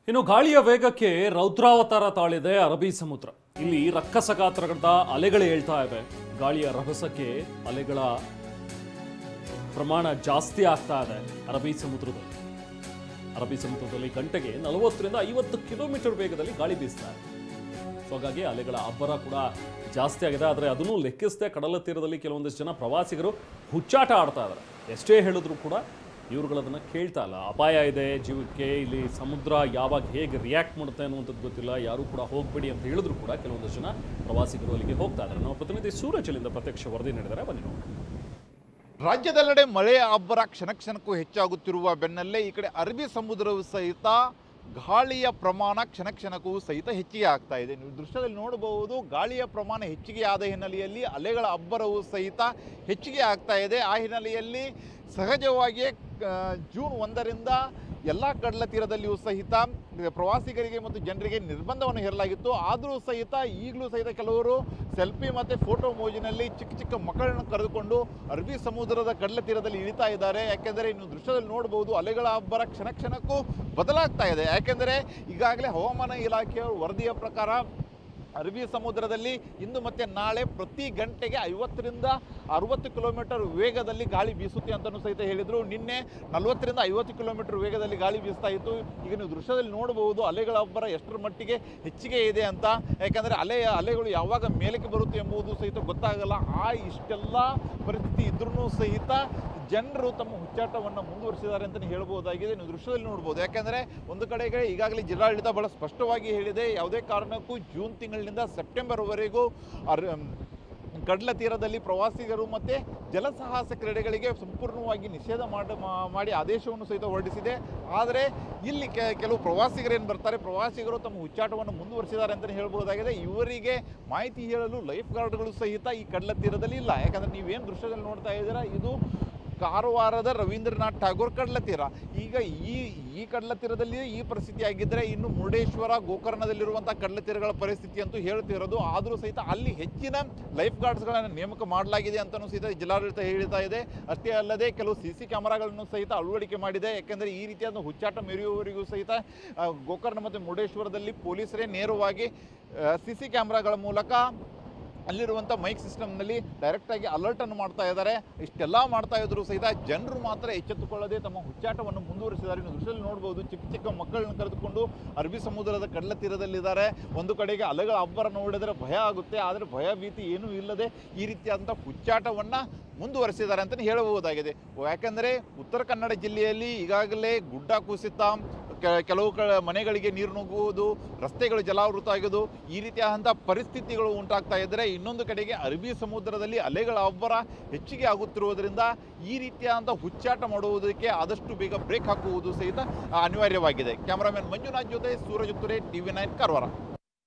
ಇನ್ನು ಗಾಳಿಯ ವೇಗಕ್ಕೆ ರೌದ್ರಾವತಾರ ತಾಳಿದೆ ಅರಬ್ಬಿ ಸಮುದ್ರ. ಇಲ್ಲಿ ರಕ್ಕಸ ಗಾತ್ರದ ಅಲೆಗಳು ಏಳ್ತಾ ಇವೆ. ಗಾಳಿಯ ರಭಸಕ್ಕೆ ಅಲೆಗಳ ಪ್ರಮಾಣ ಜಾಸ್ತಿ ಆಗ್ತಾ ಇದೆ ಅರಬ್ಬಿ ಸಮುದ್ರದಲ್ಲಿ ಗಂಟೆಗೆ 40ರಿಂದ 50 ಕಿಲೋಮೀಟರ್ ವೇಗದಲ್ಲಿ ಗಾಳಿ ಬೀಸ್ತಾ ಇದೆ. ಸೊ ಹಾಗಾಗಿ ಅಲೆಗಳ ಅಬ್ಬರ ಕೂಡ ಜಾಸ್ತಿ ಆಗಿದೆ. ಆದರೆ ಅದನ್ನು ಲೆಕ್ಕಿಸದೆ ಕಡಲ ತೀರದಲ್ಲಿ ಕೆಲವೊಂದಿಷ್ಟು ಜನ ಪ್ರವಾಸಿಗರು ಹುಚ್ಚಾಟ ಆಡ್ತಾ ಇದ್ದಾರೆ. ಎಷ್ಟೇ ಹೇಳಿದ್ರು ಕೂಡ ಇವ್ರುಗಳದನ್ನು ಕೇಳ್ತಾ ಇಲ್ಲ. ಅಪಾಯ ಇದೆ ಜೀವಕ್ಕೆ, ಇಲ್ಲಿ ಸಮುದ್ರ ಯಾವಾಗ ಹೇಗೆ ರಿಯಾಕ್ಟ್ ಮಾಡುತ್ತೆ ಅನ್ನುವಂಥದ್ದು ಗೊತ್ತಿಲ್ಲ. ಯಾರು ಕೂಡ ಹೋಗಬೇಡಿ ಅಂತ ಹೇಳಿದ್ರು ಕೂಡ ಕೆಲವೊಂದಷ್ಟು ಜನ ಪ್ರವಾಸಿಗರು ಅಲ್ಲಿಗೆ ಹೋಗ್ತಾ ಇದ್ದಾರೆ. ನಮ್ಮ ಪ್ರತಿನಿಧಿ ಸೂರಜ್ ಅಲ್ಲಿಂದ ಪ್ರತ್ಯಕ್ಷ ವರದಿ ನೀಡಿದ್ದಾರೆ, ಬನ್ನಿ ನೋಡಿ. ರಾಜ್ಯದೆಲ್ಲೆಡೆ ಮಳೆಯ ಅಬ್ಬರ ಕ್ಷಣಕ್ಕೂ ಹೆಚ್ಚಾಗುತ್ತಿರುವ ಬೆನ್ನಲ್ಲೇ ಈ ಕಡೆ ಅರಬ್ಬಿ ಸಮುದ್ರವು ಸಹಿತ ಗಾಳಿಯ ಪ್ರಮಾಣ ಕ್ಷಣಕ್ಕೂ ಸಹಿತ ಹೆಚ್ಚಿಗೆ ಆಗ್ತಾ ಇದೆ. ನೀವು ದೃಶ್ಯದಲ್ಲಿ ನೋಡಬಹುದು, ಗಾಳಿಯ ಪ್ರಮಾಣ ಹೆಚ್ಚಿಗೆ ಆದ ಹಿನ್ನೆಲೆಯಲ್ಲಿ ಅಲೆಗಳ ಅಬ್ಬರವು ಸಹಿತ ಹೆಚ್ಚಿಗೆ ಆಗ್ತಾ ಇದೆ. ಆ ಹಿನ್ನೆಲೆಯಲ್ಲಿ ಸಹಜವಾಗಿಯೇ ಜೂನ್ 1ರಿಂದ ಎಲ್ಲ ಕಡಲ ತೀರದಲ್ಲಿಯೂ ಸಹಿತ ಪ್ರವಾಸಿಗರಿಗೆ ಮತ್ತು ಜನರಿಗೆ ನಿರ್ಬಂಧವನ್ನು ಹೇರಲಾಗಿತ್ತು. ಆದರೂ ಸಹಿತ ಈಗಲೂ ಸಹಿತ ಕೆಲವರು ಸೆಲ್ಫಿ ಮತ್ತು ಫೋಟೋ ಮೋಜಿನಲ್ಲಿ ಚಿಕ್ಕ ಮಕ್ಕಳನ್ನು ಕರೆದುಕೊಂಡು ಅರಬ್ಬಿ ಸಮುದ್ರದ ಕಡಲ ತೀರದಲ್ಲಿ ಇಳಿತಾ ಇದ್ದಾರೆ. ಯಾಕೆಂದರೆ ಇನ್ನು ದೃಶ್ಯದಲ್ಲಿ ನೋಡಬಹುದು, ಅಲೆಗಳ ಅಬ್ಬರ ಕ್ಷಣಕ್ಕೂ ಬದಲಾಗ್ತಾ ಇದೆ. ಯಾಕೆಂದರೆ ಈಗಾಗಲೇ ಹವಾಮಾನ ಇಲಾಖೆಯ ವರದಿಯ ಪ್ರಕಾರ ಅರಬ್ಬಿ ಸಮುದ್ರದಲ್ಲಿ ಇಂದು ಮತ್ತು ನಾಳೆ ಪ್ರತಿ ಗಂಟೆಗೆ 50ರಿಂದ 60 ಕಿಲೋಮೀಟರ್ ವೇಗದಲ್ಲಿ ಗಾಳಿ ಬೀಸುತ್ತೆ ಅಂತಲೂ ಸಹಿತ ಹೇಳಿದರು. ನಿನ್ನೆ 40ರಿಂದ 50 ಕಿಲೋಮೀಟರ್ ವೇಗದಲ್ಲಿ ಗಾಳಿ ಬೀಸ್ತಾ ಇತ್ತು. ಈಗ ನೀವು ದೃಶ್ಯದಲ್ಲಿ ನೋಡಬಹುದು ಅಲೆಗಳ ಅಬ್ಬರ ಎಷ್ಟರ ಮಟ್ಟಿಗೆ ಹೆಚ್ಚಿಗೆ ಇದೆ ಅಂತ. ಯಾಕಂದರೆ ಅಲೆಗಳು ಯಾವಾಗ ಮೇಲಕ್ಕೆ ಬರುತ್ತೆ ಎಂಬುದು ಸಹಿತ ಗೊತ್ತಾಗಲ್ಲ. ಇಷ್ಟೆಲ್ಲ ಪರಿಸ್ಥಿತಿ ಇದ್ರೂ ಸಹಿತ ಜನರು ತಮ್ಮ ಹುಚ್ಚಾಟವನ್ನು ಮುಂದುವರಿಸಿದ್ದಾರೆ ಅಂತಲೇ ಹೇಳ್ಬೋದಾಗಿದೆ. ನೀವು ದೃಶ್ಯದಲ್ಲಿ ನೋಡ್ಬೋದು. ಯಾಕೆಂದರೆ ಒಂದು ಕಡೆಗೆ ಈಗಾಗಲೇ ಜಿಲ್ಲಾಡಳಿತ ಬಹಳ ಸ್ಪಷ್ಟವಾಗಿ ಹೇಳಿದೆ, ಯಾವುದೇ ಕಾರಣಕ್ಕೂ ಜೂನ್ ತಿಂಗಳಿನಿಂದ ಸೆಪ್ಟೆಂಬರ್ವರೆಗೂ ಕಡಲ ತೀರದಲ್ಲಿ ಪ್ರವಾಸಿಗರು ಮತ್ತು ಜಲಸಾಹಸ ಕ್ರೀಡೆಗಳಿಗೆ ಸಂಪೂರ್ಣವಾಗಿ ನಿಷೇಧ ಮಾಡಿ ಆದೇಶವನ್ನು ಸಹಿತ ಹೊರಡಿಸಿದೆ. ಆದರೆ ಇಲ್ಲಿ ಕೆಲವು ಪ್ರವಾಸಿಗರೇನು ಬರ್ತಾರೆ, ಪ್ರವಾಸಿಗರು ತಮ್ಮ ಹುಚ್ಚಾಟವನ್ನು ಮುಂದುವರಿಸಿದ್ದಾರೆ ಅಂತಲೇ ಹೇಳ್ಬೋದಾಗಿದೆ. ಇವರಿಗೆ ಮಾಹಿತಿ ಹೇಳಲು ಲೈಫ್ ಗಾರ್ಡ್ಗಳು ಸಹಿತ ಈ ಕಡಲ ತೀರದಲ್ಲಿ ಇಲ್ಲ. ಯಾಕಂದರೆ ನೀವೇನು ದೃಶ್ಯದಲ್ಲಿ ನೋಡ್ತಾ ಇದ್ದೀರಾ, ಇದು ಕಾರವಾರದ ರವೀಂದ್ರನಾಥ್ ಠಾಗೋರ್ ಕಡಲ ತೀರ. ಈಗ ಈ ಕಡಲ ತೀರದಲ್ಲಿ ಈ ಪರಿಸ್ಥಿತಿ ಆಗಿದ್ದರೆ ಇನ್ನು ಮುರುಡೇಶ್ವರ, ಗೋಕರ್ಣದಲ್ಲಿರುವಂಥ ಕಡಲ ತೀರಗಳ ಪರಿಸ್ಥಿತಿ ಅಂತೂ ಹೇಳ್ತಿರೋದು. ಆದರೂ ಸಹಿತ ಅಲ್ಲಿ ಹೆಚ್ಚಿನ ಲೈಫ್ ಗಾರ್ಡ್ಸ್ಗಳನ್ನು ನೇಮಕ ಮಾಡಲಾಗಿದೆ ಅಂತಲೂ ಸಹಿತ ಜಿಲ್ಲಾಡಳಿತ ಹೇಳ್ತಾ ಇದೆ. ಅಷ್ಟೇ ಅಲ್ಲದೆ ಕೆಲವು CC ಕ್ಯಾಮರಾಗಳನ್ನು ಸಹಿತ ಅಳವಡಿಕೆ ಮಾಡಿದೆ. ಯಾಕೆಂದರೆ ಈ ರೀತಿಯಾದ ಹುಚ್ಚಾಟ ಮೆರೆಯುವವರಿಗೂ ಸಹಿತ ಗೋಕರ್ಣ ಮತ್ತು ಮುರುಡೇಶ್ವರದಲ್ಲಿ ಪೊಲೀಸರೇ ನೇರವಾಗಿ CC ಕ್ಯಾಮ್ರಾಗಳ ಮೂಲಕ ಅಲ್ಲಿರುವಂಥ ಮೈಕ್ ಸಿಸ್ಟಮ್ನಲ್ಲಿ ಡೈರೆಕ್ಟಾಗಿ ಅಲರ್ಟನ್ನು ಮಾಡ್ತಾ ಇದ್ದಾರೆ. ಇಷ್ಟೆಲ್ಲ ಮಾಡ್ತಾ ಇದ್ರು ಸಹಿತ ಜನರು ಮಾತ್ರ ಎಚ್ಚೆತ್ತುಕೊಳ್ಳದೆ ತಮ್ಮ ಹುಚ್ಚಾಟವನ್ನು ಮುಂದುವರಿಸಿದ್ದಾರೆ. ಇನ್ನು ದೃಶ್ಯದಲ್ಲಿ ನೋಡ್ಬೋದು, ಚಿಕ್ಕ ಮಕ್ಕಳನ್ನು ಕರೆದುಕೊಂಡು ಅರಬ್ಬಿ ಸಮುದ್ರದ ಕಡಲ ತೀರದಲ್ಲಿದ್ದಾರೆ. ಒಂದು ಕಡೆಗೆ ಅಲೆಗಳ ಅಬ್ಬರ ನೋಡಿದರೆ ಭಯ ಆಗುತ್ತೆ, ಆದರೆ ಭಯ ಭೀತಿ ಏನೂ ಇಲ್ಲದೆ ಈ ರೀತಿಯಾದಂಥ ಹುಚ್ಚಾಟವನ್ನು ಮುಂದುವರಿಸಿದ್ದಾರೆ ಅಂತಲೇ ಹೇಳಬಹುದಾಗಿದೆ. ಯಾಕೆಂದರೆ ಉತ್ತರ ಕನ್ನಡ ಜಿಲ್ಲೆಯಲ್ಲಿ ಈಗಾಗಲೇ ಗುಡ್ಡ ಕುಸಿತ, ಕೆಲವು ಮನೆಗಳಿಗೆ ನೀರು ನುಗ್ಗುವುದು, ರಸ್ತೆಗಳು ಜಲಾವೃತ ಆಗೋದು, ಈ ರೀತಿಯಾದಂಥ ಪರಿಸ್ಥಿತಿಗಳು ಉಂಟಾಗ್ತಾ ಇದ್ದರೆ, ಇನ್ನೊಂದು ಕಡೆಗೆ ಅರಬ್ಬಿ ಸಮುದ್ರದಲ್ಲಿ ಅಲೆಗಳ ಅಬ್ಬರ ಹೆಚ್ಚಿಗೆ ಆಗುತ್ತಿರುವುದರಿಂದ ಈ ರೀತಿಯಾದಂಥ ಹುಚ್ಚಾಟ ಮಾಡುವುದಕ್ಕೆ ಆದಷ್ಟು ಬೇಗ ಬ್ರೇಕ್ ಹಾಕುವುದು ಸಹಿತ ಅನಿವಾರ್ಯವಾಗಿದೆ. ಕ್ಯಾಮರಾಮನ್ ಮಂಜುನಾಥ್ ಜೊತೆ ಸೂರಜ್ ತುರೆ, TV9 ಕಾರವಾರ.